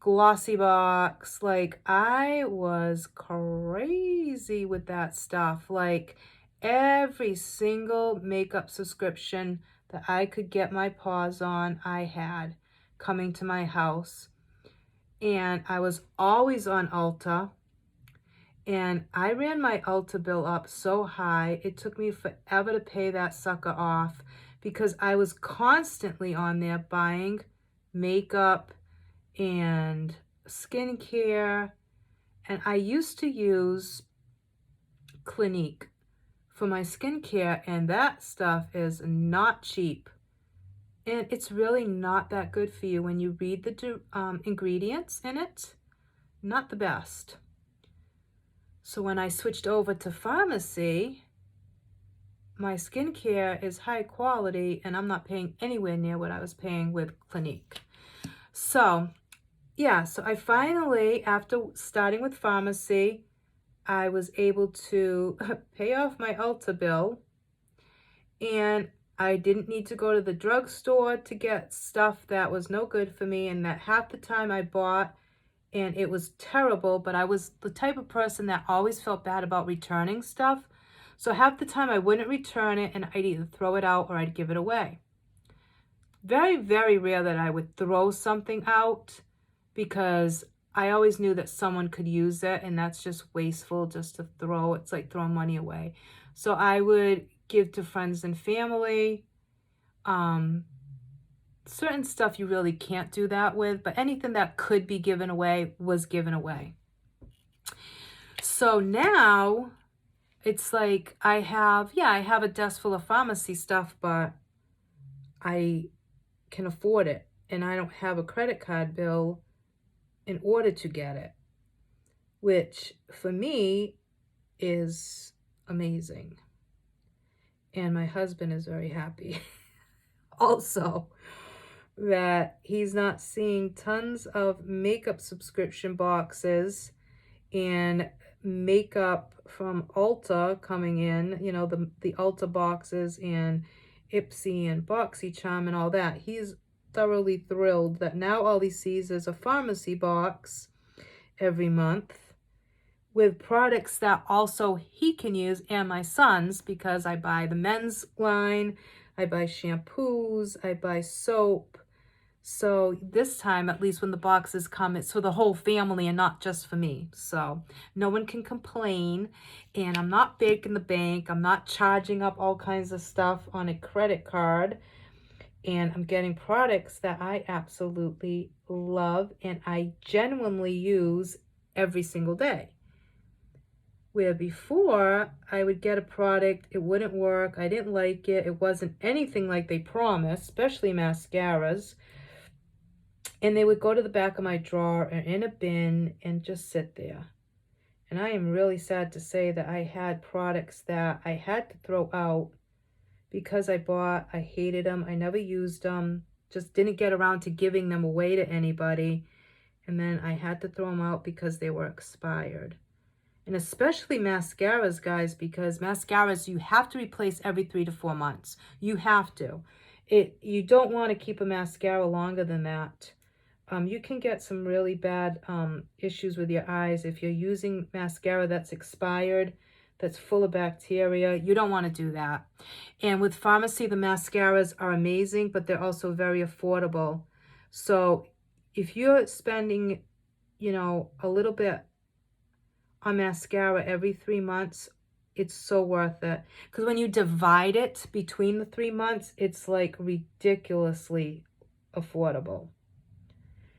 Glossybox. Like, I was crazy with that stuff. Like, every single makeup subscription that I could get my paws on, I had coming to my house. And I was always on Ulta. And I ran my Ulta bill up so high, it took me forever to pay that sucker off because I was constantly on there buying makeup and skincare. And I used to use Clinique for my skincare, and that stuff is not cheap. And it's really not that good for you when you read the ingredients in it. Not the best. So when I switched over to pharmacy, my skincare is high quality and I'm not paying anywhere near what I was paying with Clinique. So yeah, so I finally, after starting with pharmacy, I was able to pay off my Ulta bill, and I didn't need to go to the drugstore to get stuff that was no good for me and that half the time I bought and it was terrible, but I was the type of person that always felt bad about returning stuff. So half the time I wouldn't return it and I'd either throw it out or I'd give it away. Very, very rare that I would throw something out because I always knew that someone could use it, and that's just wasteful just to throw. It's like throwing money away. So I would give to friends and family. Certain stuff you really can't do that with, but anything that could be given away was given away. So now it's like I have a desk full of pharmacy stuff, but I can afford it, and I don't have a credit card bill in order to get it, which for me is amazing. And my husband is very happy also that he's not seeing tons of makeup subscription boxes and makeup from Ulta coming in, you know, the Ulta boxes and Ipsy and BoxyCharm and all that. He's thoroughly thrilled that now all he sees is a pharmacy box every month with products that also he can use, and my sons, because I buy the men's line, I buy shampoos, I buy soap. So this time, at least when the boxes come, it's for the whole family and not just for me. So no one can complain, and I'm not breaking the bank. I'm not charging up all kinds of stuff on a credit card, and I'm getting products that I absolutely love and I genuinely use every single day. Where before, I would get a product, it wouldn't work, I didn't like it, it wasn't anything like they promised, especially mascaras, and they would go to the back of my drawer or in a bin and just sit there. And I am really sad to say that I had products that I had to throw out because I hated them, I never used them, just didn't get around to giving them away to anybody, and then I had to throw them out because they were expired. And especially mascaras, guys, because mascaras you have to replace every 3 to 4 months. You have to. You don't want to keep a mascara longer than that. You can get some really bad issues with your eyes if you're using mascara that's expired, that's full of bacteria. You don't want to do that. And with pharmacy, the mascaras are amazing, but they're also very affordable. So if you're spending, you know, a little bit on mascara every 3 months, it's so worth it. Because when you divide it between the 3 months, it's like ridiculously affordable.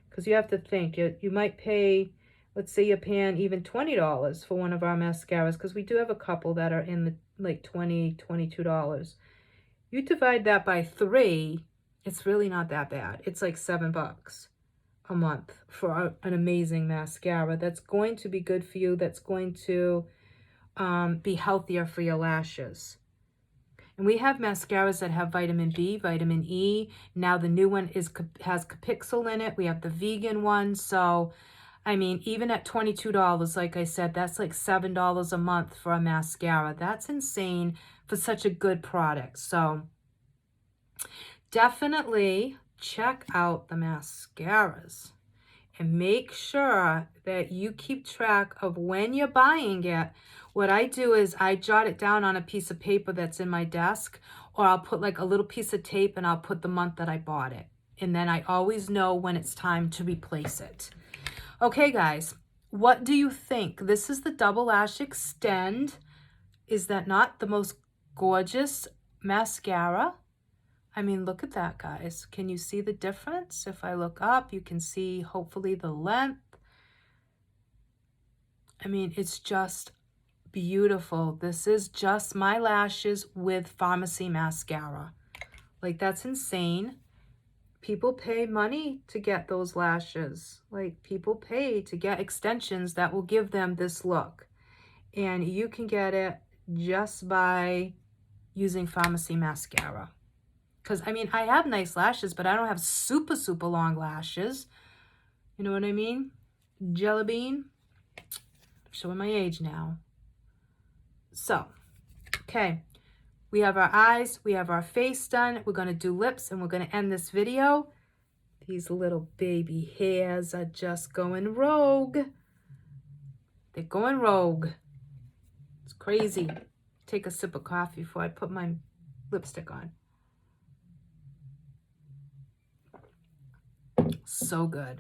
Because you have to think, you might pay, let's say you're paying even $20 for one of our mascaras, because we do have a couple that are in the like $20, $22. You divide that by 3, it's really not that bad. It's like $7 a month for an amazing mascara that's going to be good for you, that's going to be healthier for your lashes. And we have mascaras that have vitamin B, vitamin E. Now the new one has Capixyl in it. We have the vegan one. So, I mean, even at $22, like I said, that's like $7 a month for a mascara. That's insane for such a good product. So, definitely check out the mascaras and make sure that you keep track of when you're buying it. What I do is I jot it down on a piece of paper that's in my desk, or I'll put like a little piece of tape and I'll put the month that I bought it. And then I always know when it's time to replace it. Okay, guys, what do you think? This is the Double Lash Extend. Is that not the most gorgeous mascara? I mean, look at that, guys. Can you see the difference? If I look up, you can see hopefully the length. I mean, it's just beautiful. This is just my lashes with pharmacy mascara. Like, that's insane. People pay money to get those lashes. Like, people pay to get extensions that will give them this look. And you can get it just by using pharmacy mascara. Because, I mean, I have nice lashes, but I don't have super, super long lashes. You know what I mean? Jelly bean. I'm showing my age now. So, okay. We have our eyes. We have our face done. We're going to do lips, and we're going to end this video. These little baby hairs are just going rogue. They're going rogue. It's crazy. Take a sip of coffee before I put my lipstick on. So good.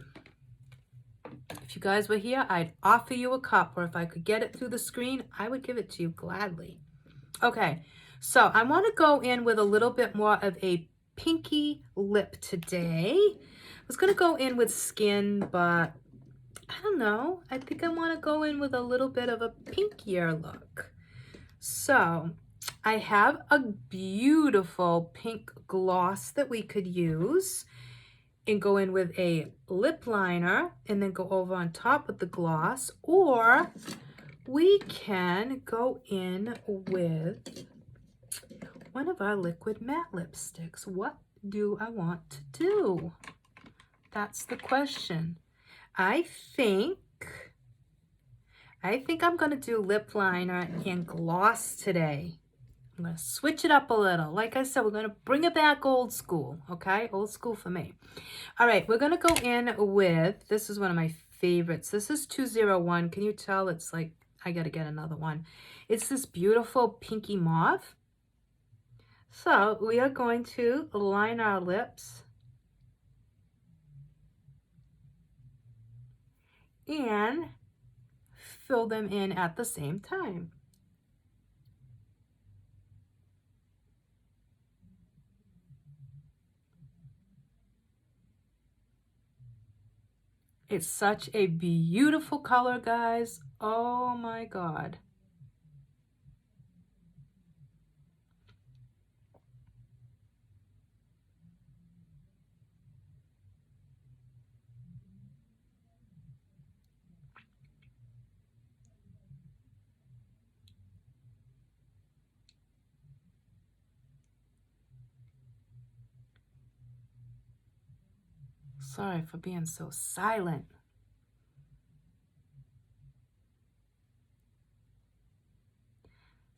If you guys were here, I'd offer you a cup, or if I could get it through the screen, I would give it to you gladly. Okay, so I want to go in with a little bit more of a pinky lip today. I was going to go in with skin, but I don't know. I think I want to go in with a little bit of a pinkier look. So I have a beautiful pink gloss that we could use and go in with a lip liner and then go over on top with the gloss, or we can go in with one of our liquid matte lipsticks. What do I want to do? That's the question. I think I'm going to do lip liner and gloss today. I'm going to switch it up a little. Like I said, we're going to bring it back old school, okay? Old school for me. All right, we're going to go in with, this is one of my favorites. This is 201. Can you tell? It's like, I got to get another one. It's this beautiful pinky mauve. So we are going to line our lips and fill them in at the same time. It's such a beautiful color, guys. Oh my God. Sorry for being so silent.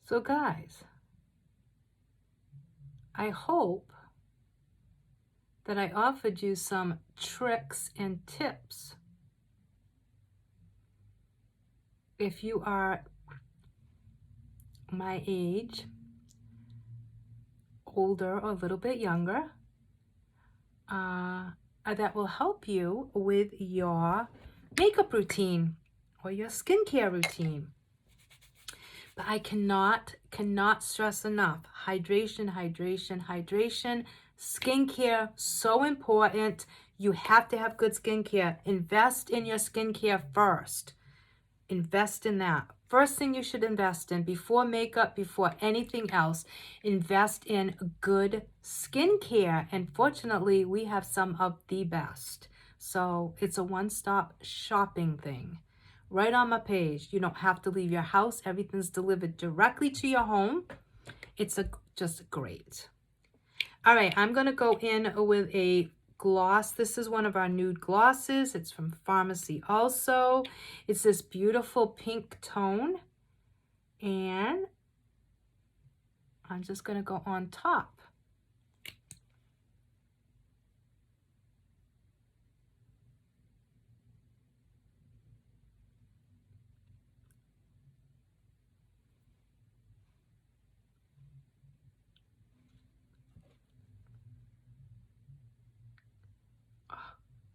So guys, I hope that I offered you some tricks and tips. If you are my age, older or a little bit younger, that will help you with your makeup routine or your skincare routine. But I cannot stress enough. Hydration, hydration, hydration. Skincare, so important. You have to have good skincare. Invest in your skincare first. Invest in that. First thing you should invest in before makeup, before anything else, invest in good skincare. And fortunately, we have some of the best. So it's a one-stop shopping thing. Right on my page. You don't have to leave your house. Everything's delivered directly to your home. It's just great. All right, I'm going to go in with a gloss. This is one of our nude glosses. It's from Pharmacy also. It's this beautiful pink tone. And I'm just going to go on top.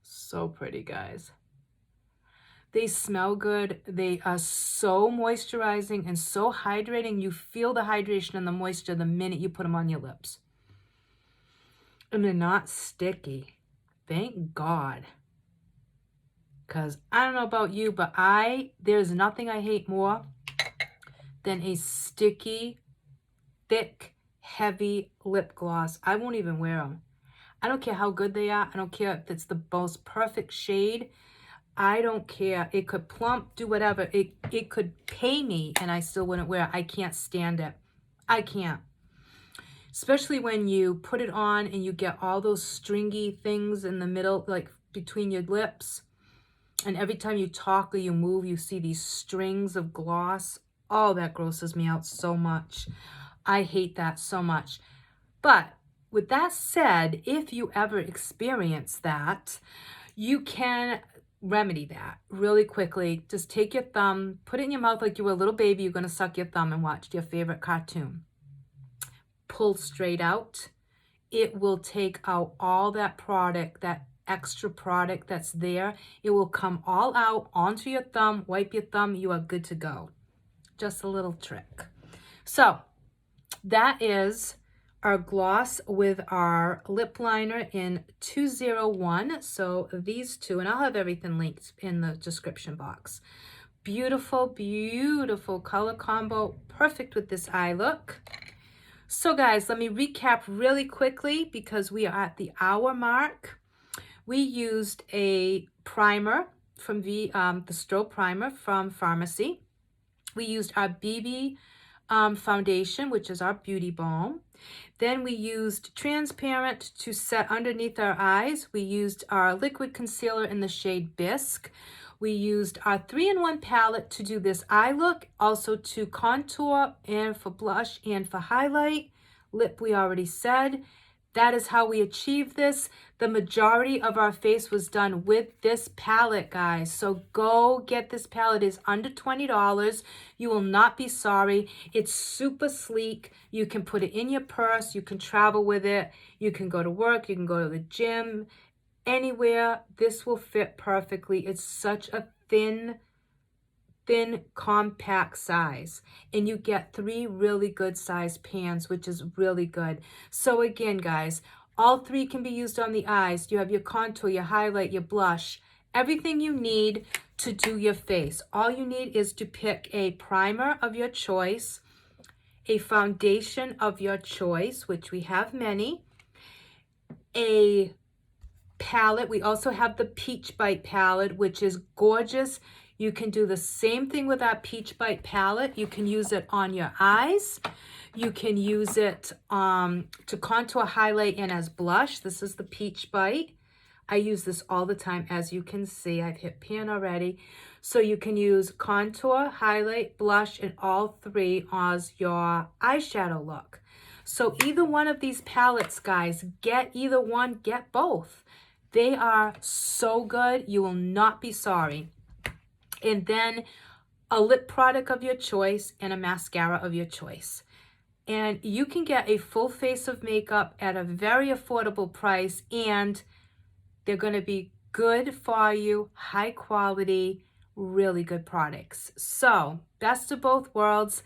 So pretty, guys. They smell good. They are so moisturizing and so hydrating. You feel the hydration and the moisture the minute you put them on your lips. And they're not sticky. Thank God. Because I don't know about you, but there's nothing I hate more than a sticky, thick, heavy lip gloss. I won't even wear them. I don't care how good they are. I don't care if it's the most perfect shade. I don't care. It could plump, do whatever. It could pay me and I still wouldn't wear it. I can't stand it. I can't. Especially when you put it on and you get all those stringy things in the middle, like between your lips. And every time you talk or you move, you see these strings of gloss. Oh, that grosses me out so much. I hate that so much. But with that said, if you ever experience that, you can remedy that really quickly. Just take your thumb, put it in your mouth like you were a little baby. You're going to suck your thumb and watch your favorite cartoon. Pull straight out. It will take out all that product, that extra product that's there. It will come all out onto your thumb, wipe your thumb, you are good to go. Just a little trick. So that is our gloss with our lip liner in 201. So these two, and I'll have everything linked in the description box. Beautiful, beautiful color combo, perfect with this eye look. So guys, let me recap really quickly because we are at the hour mark. We used a primer from the Strobe Primer from Pharmacy. We used our BB foundation, which is our Beauty Balm. Then we used transparent to set underneath our eyes. We used our liquid concealer in the shade Bisque. We used our 3-in-1 palette to do this eye look, also to contour and for blush and for highlight. Lip we already said. That is how we achieved this. The majority of our face was done with this palette, guys. So go get this palette. It's under $20. You will not be sorry. It's super sleek. You can put it in your purse. You can travel with it. You can go to work. You can go to the gym. Anywhere. This will fit perfectly. It's such a thin, compact size, and you get 3 really good size pans, which is really good. So again, guys, all 3 can be used on the eyes. You have your contour, your highlight, your blush, everything you need to do your face. All you need is to pick a primer of your choice, a foundation of your choice, which we have many, a palette. We also have the Peach Bite palette, which is gorgeous. You can do the same thing with that Peach Bite palette. You can use it on your eyes. You can use it to contour, highlight, and as blush. This is the Peach Bite. I use this all the time. As you can see, I've hit pan already. So you can use contour, highlight, blush, and all 3 as your eyeshadow look. So either one of these palettes, guys, get either one, get both. They are so good. You will not be sorry. And then a lip product of your choice and a mascara of your choice. And you can get a full face of makeup at a very affordable price, and they're going to be good for you, high quality, really good products. So, best of both worlds.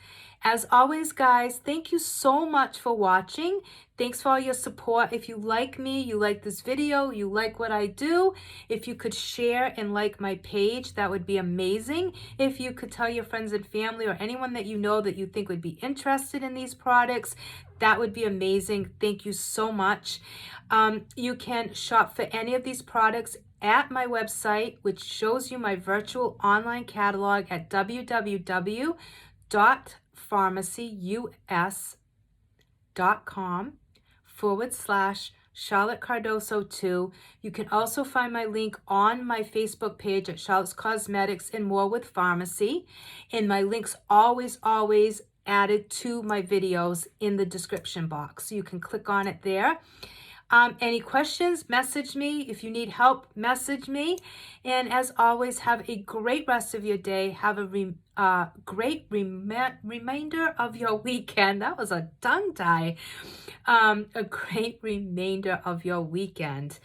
As always, guys, thank you so much for watching. Thanks for all your support. If you like me, you like this video, you like what I do, if you could share and like my page, that would be amazing. If you could tell your friends and family or anyone that you know that you think would be interested in these products, that would be amazing. Thank you so much. You can shop for any of these products at my website, which shows you my virtual online catalog at www.pharmacyus.com/Charlotte Cardoso 2. You can also find my link on my Facebook page at Charlotte's Cosmetics and More with Pharmacy. And my links always added to my videos in the description box. So you can click on it there. Any questions, message me. If you need help, message me. And as always, have a great rest of your day. Have a great remainder of your weekend. That was a tongue tie. A great remainder of your weekend.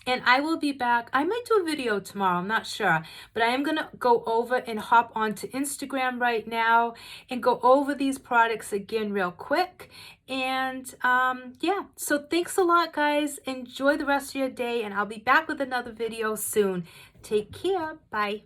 And I will be back. I might do a video tomorrow. I'm not sure. But I am going to go over and hop onto Instagram right now and go over these products again real quick. And yeah, so thanks a lot, guys. Enjoy the rest of your day. And I'll be back with another video soon. Take care. Bye.